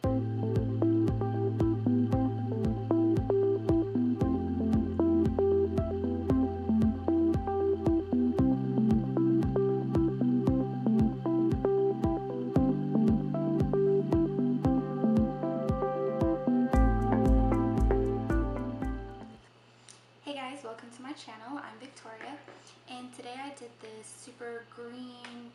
Hey guys, welcome to my channel. I'm Victoria, and today I did this super green,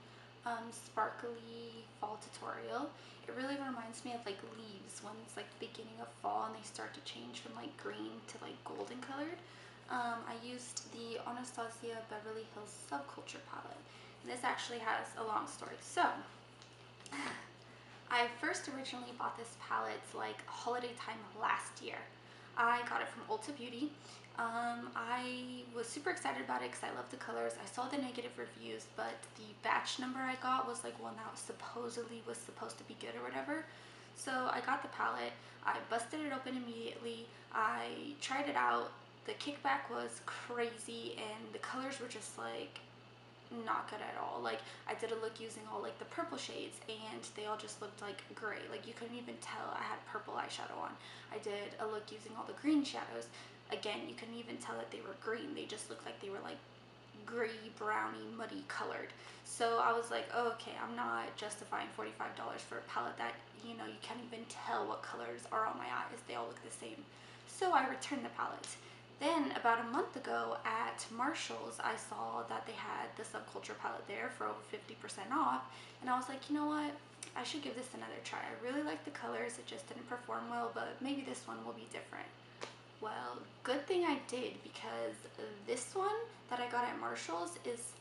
sparkly fall tutorial. It really reminds me of like leaves when it's like the beginning of fall and they start to change from like green to like golden colored. I used the Anastasia Beverly Hills Subculture palette, and this actually has a long story. So, I first originally bought this palette like holiday time last year. I got it from Ulta Beauty. I was super excited about it because I love the colors. I saw the negative reviews, but the batch number I got was like one that was supposed to be good or whatever. So I got the palette. I busted it open immediately. I tried it out. The kickback was crazy, and the colors were just like not good at all. Like, I did a look using all like the purple shades and they all just looked like gray. Like, you couldn't even tell I had purple eyeshadow on. I did a look using all the green shadows. Again, you couldn't even tell that they were green. They just looked like they were like gray, browny, muddy colored. So I was like, oh, okay, I'm not justifying $45 for a palette that, you know, you can't even tell what colors are on my eyes. They all look the same. So I returned the palette. Then about a month ago at Marshall's, I saw that they had the Subculture palette there for over 50% off, and I was like, you know what, I should give this another try. I really like the colors, it just didn't perform well, but maybe this one will be different. Well, good thing I did, because this one that I got at Marshall's is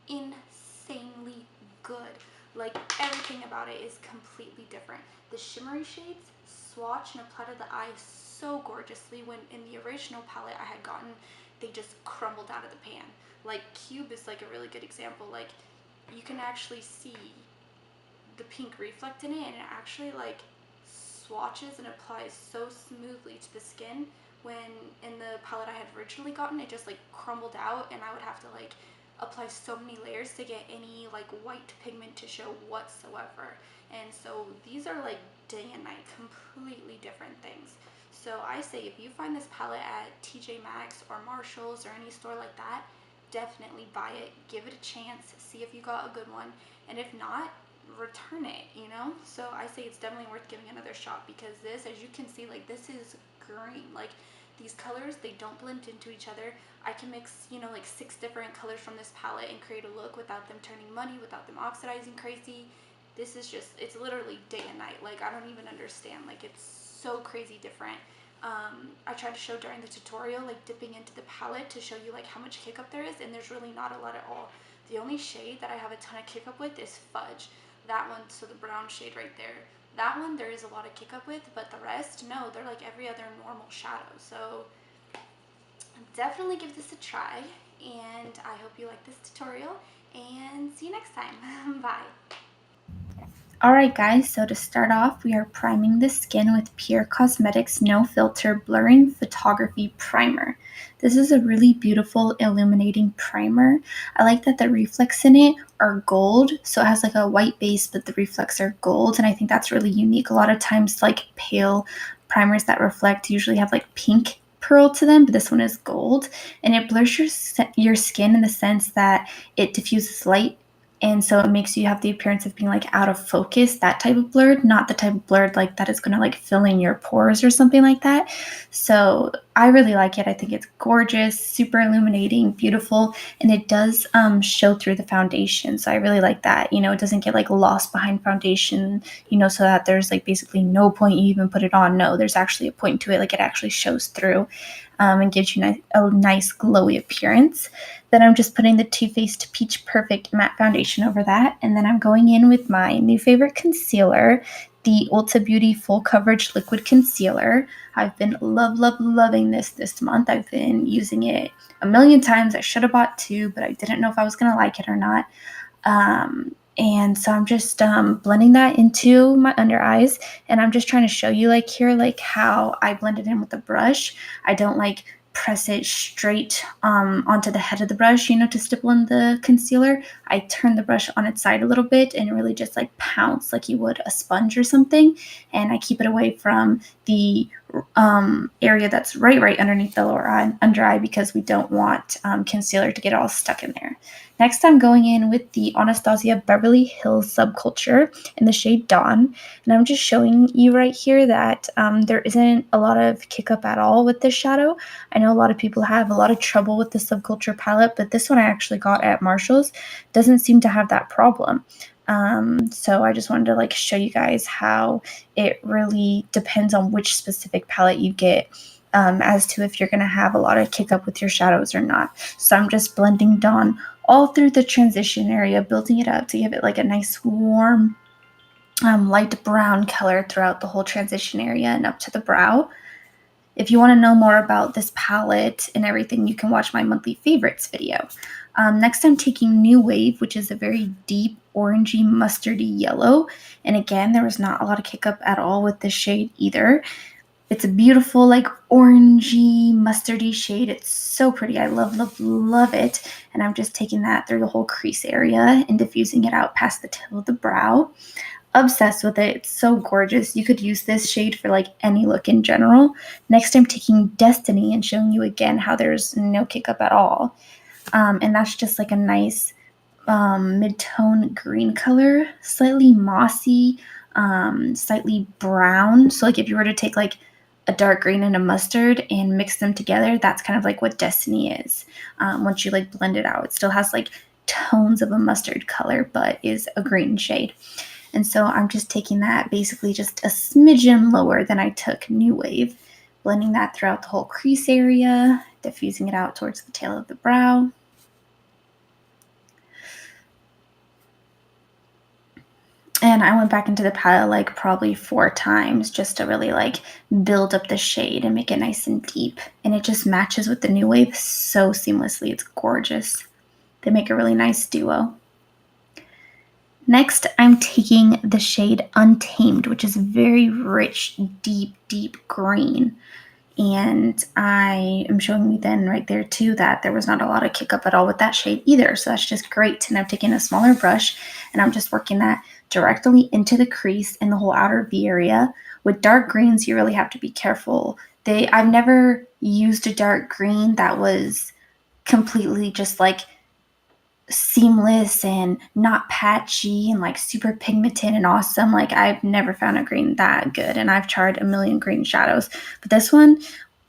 insanely good. Like, everything about it is completely different. The shimmery shades swatch and apply to the eye so gorgeously, when in the original palette I had gotten, they just crumbled out of the pan. Like, Cube is like a really good example. Like, you can actually see the pink reflect in it, and it actually like swatches and applies so smoothly to the skin, when in the palette I had originally gotten, it just like crumbled out, and I would have to like apply so many layers to get any like white pigment to show whatsoever. And so these are like day and night, completely different things. So I say, if you find this palette at TJ Maxx or Marshall's or any store like that, definitely buy it, give it a chance, see if you got a good one, and if not, return it, you know? So I say it's definitely worth giving another shot, because this, as you can see, like, this is green. Like, these colors, they don't blend into each other. I can mix, you know, like 6 different colors from this palette and create a look without them turning muddy, without them oxidizing crazy. This is just, it's literally day and night. Like, I don't even understand. Like, it's so crazy different. I tried to show during the tutorial, like, dipping into the palette to show you like how much kick up there is, and there's really not a lot at all. The only shade that I have a ton of kick up with is Fudge. That one, so the brown shade right there. That one there is a lot of kick up with, but the rest, no, they're like every other normal shadow. So definitely give this a try, and I hope you like this tutorial, and see you next time. Bye. Alright guys, so to start off, we are priming the skin with Pure Cosmetics No Filter Blurring Photography Primer. This is a really beautiful illuminating primer. I like that the reflex in it are gold, so it has like a white base, but the reflex are gold, and I think that's really unique. A lot of times, like, pale primers that reflect usually have like pink pearl to them, but this one is gold, and it blurs your skin in the sense that it diffuses light, and so it makes you have the appearance of being like out of focus, that type of blurred, not the type of blurred like that is going to like fill in your pores or something like that. So I really like it. I think it's gorgeous, super illuminating, beautiful, and it does show through the foundation. So I really like that. You know, it doesn't get like lost behind foundation, you know, so that there's like basically no point you even put it on. No, there's actually a point to it. Like, it actually shows through. And gives you a nice glowy appearance. Then I'm just putting the Too Faced Peach Perfect Matte Foundation over that. And then I'm going in with my new favorite concealer, the Ulta Beauty Full Coverage Liquid Concealer. I've been loving this month. I've been using it a million times. I should have bought 2, but I didn't know if I was going to like it or not. And so I'm just blending that into my under eyes, and I'm just trying to show you like here, like how I blend it in with the brush. I don't like press it straight onto the head of the brush, to stipple in the concealer. I turn the brush on its side a little bit and really just like pounce like you would a sponge or something. And I keep it away from the area that's right underneath the lower under eye, because we don't want concealer to get all stuck in there. Next, I'm going in with the Anastasia Beverly Hills Subculture in the shade Dawn. And I'm just showing you right here that there isn't a lot of kick up at all with this shadow. I know a lot of people have a lot of trouble with the Subculture palette, but this one I actually got at Marshall's doesn't seem to have that problem. So I just wanted to like show you guys how it really depends on which specific palette you get as to if you're going to have a lot of kick up with your shadows or not. So I'm just blending Dawn all through the transition area, building it up to give it like a nice warm light brown color throughout the whole transition area and up to the brow. If you want to know more about this palette and everything, you can watch my monthly favorites video. Next, I'm taking New Wave, which is a very deep orangey mustardy yellow. And again, there was not a lot of kick up at all with this shade either. It's a beautiful, like, orangey, mustardy shade. It's so pretty. I love, love, love it. And I'm just taking that through the whole crease area and diffusing it out past the tip of the brow. Obsessed with it. It's so gorgeous. You could use this shade for, like, any look in general. Next, I'm taking Destiny and showing you again how there's no kick up at all. And that's just, like, a nice mid-tone green color, slightly mossy, slightly brown. So, like, if you were to take, like, a dark green and a mustard and mix them together, that's kind of like what Destiny is. Once you like blend it out, it still has like tones of a mustard color, but is a green shade. And so I'm just taking that basically just a smidgen lower than I took New Wave, blending that throughout the whole crease area, diffusing it out towards the tail of the brow. And I went back into the palette like probably 4 times just to really like build up the shade and make it nice and deep. And it just matches with the New Wave so seamlessly. It's gorgeous. They make a really nice duo. Next, I'm taking the shade Untamed, which is very rich, deep, deep green. And I am showing you then right there too that there was not a lot of kick up at all with that shade either. So that's just great. And I'm taking a smaller brush and I'm just working that directly into the crease in the whole outer V area. With dark greens, you really have to be careful. I've never used a dark green that was completely just like seamless and not patchy and like super pigmented and awesome. Like I've never found a green that good, and I've tried a million green shadows, but this one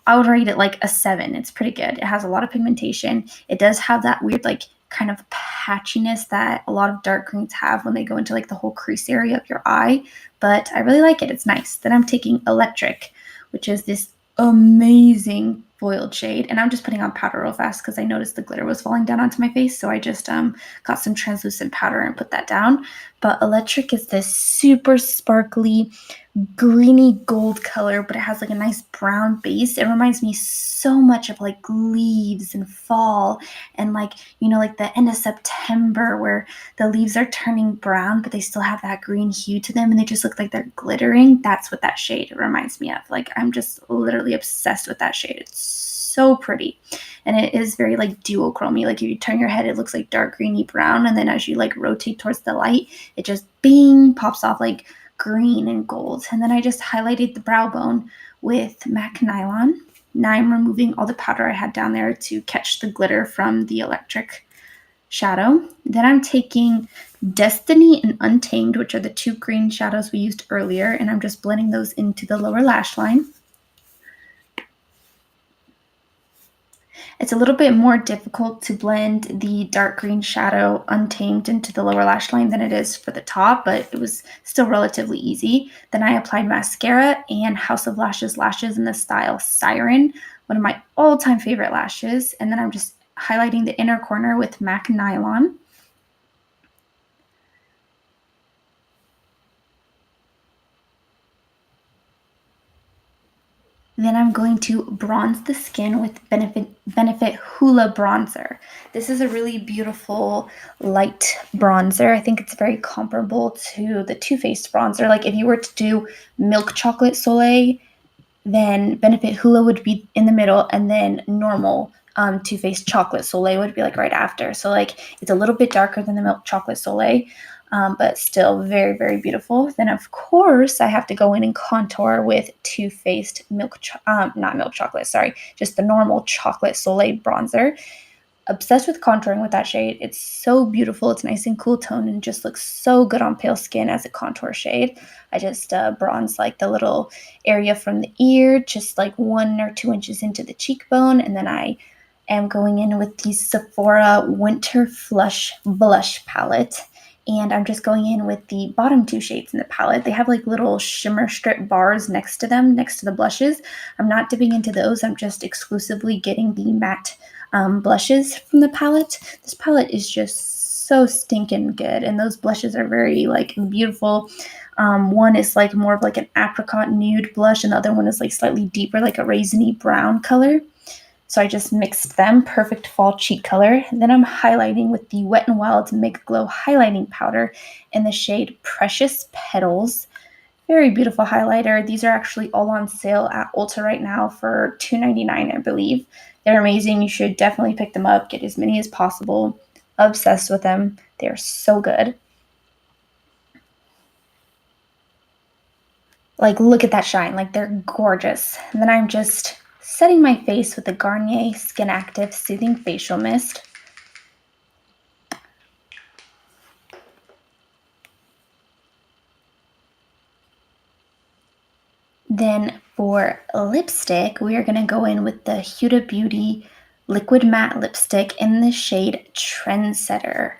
I would rate it like a 7. It's pretty good. It has a lot of pigmentation. It does have that weird like kind of patchiness that a lot of dark greens have when they go into like the whole crease area of your eye, but I really like it. It's nice. Then I'm taking Electric, which is this amazing foiled shade, and I'm just putting on powder real fast because I noticed the glitter was falling down onto my face, so I just got some translucent powder and put that down. But Electric is this super sparkly greeny gold color, but it has like a nice brown base. It reminds me so much of like leaves and fall and like, like the end of September where the leaves are turning brown, but they still have that green hue to them and they just look like they're glittering. That's what that shade reminds me of. Like I'm just literally obsessed with that shade. It's so pretty. And it is very like duochromy. Like if you turn your head, it looks like dark greeny brown. And then as you like rotate towards the light, it just bing pops off like green and gold. And then I just highlighted the brow bone with MAC Nylon. Now I'm removing all the powder I had down there to catch the glitter from the Electric shadow. Then I'm taking Destiny and Untamed, which are the 2 green shadows we used earlier, and I'm just blending those into the lower lash line. It's a little bit more difficult to blend the dark green shadow Untamed into the lower lash line than it is for the top, but it was still relatively easy. Then I applied mascara and House of Lashes lashes in the style Siren, one of my all-time favorite lashes. And then I'm just highlighting the inner corner with MAC Nylon. Then I'm going to bronze the skin with Benefit Hoola bronzer. This is a really beautiful light bronzer. I think it's very comparable to the Too Faced bronzer. Like if you were to do Milk Chocolate Soleil, then Benefit Hoola would be in the middle, and then normal Too Faced Chocolate Soleil would be like right after. So like it's a little bit darker than the Milk Chocolate Soleil, but still very, very beautiful. Then of course I have to go in and contour with Too Faced not milk chocolate, sorry, just the normal Chocolate Soleil bronzer. Obsessed with contouring with that shade. It's so beautiful. It's nice and cool tone and just looks so good on pale skin as a contour shade. I just bronze like the little area from the ear, just like 1 or 2 inches into the cheekbone, and then I am going in with the Sephora Winter Flush Blush Palette. And I'm just going in with the bottom 2 shades in the palette. They have like little shimmer strip bars next to them, next to the blushes. I'm not dipping into those. I'm just exclusively getting the matte blushes from the palette. This palette is just so stinking good, and those blushes are very like beautiful. One is like more of like an apricot nude blush, and the other one is like slightly deeper, like a raisiny brown color. So I just mixed them, perfect fall cheek color. Then I'm highlighting with the Wet n Wild Megaglo highlighting powder in the shade Precious Petals. Very beautiful highlighter. These are actually all on sale at Ulta right now for $2.99, I believe. They're amazing. You should definitely pick them up. Get as many as possible. Obsessed with them. They're so good. Like, look at that shine. Like, they're gorgeous. And then I'm just setting my face with the Garnier Skin Active Soothing Facial Mist. Then for lipstick, we are going to go in with the Huda Beauty Liquid Matte Lipstick in the shade Trendsetter.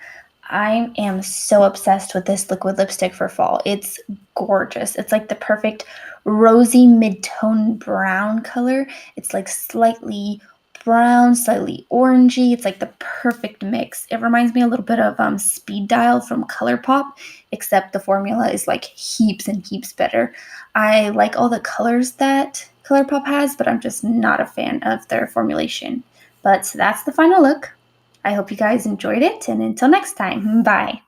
I am so obsessed with this liquid lipstick for fall. It's gorgeous. It's like the perfect rosy mid-tone brown color. It's like slightly brown, slightly orangey. It's like the perfect mix. It reminds me a little bit of Speed Dial from ColourPop, except the formula is like heaps and heaps better. I like all the colors that ColourPop has, but I'm just not a fan of their formulation. But that's the final look. I hope you guys enjoyed it, and until next time, bye.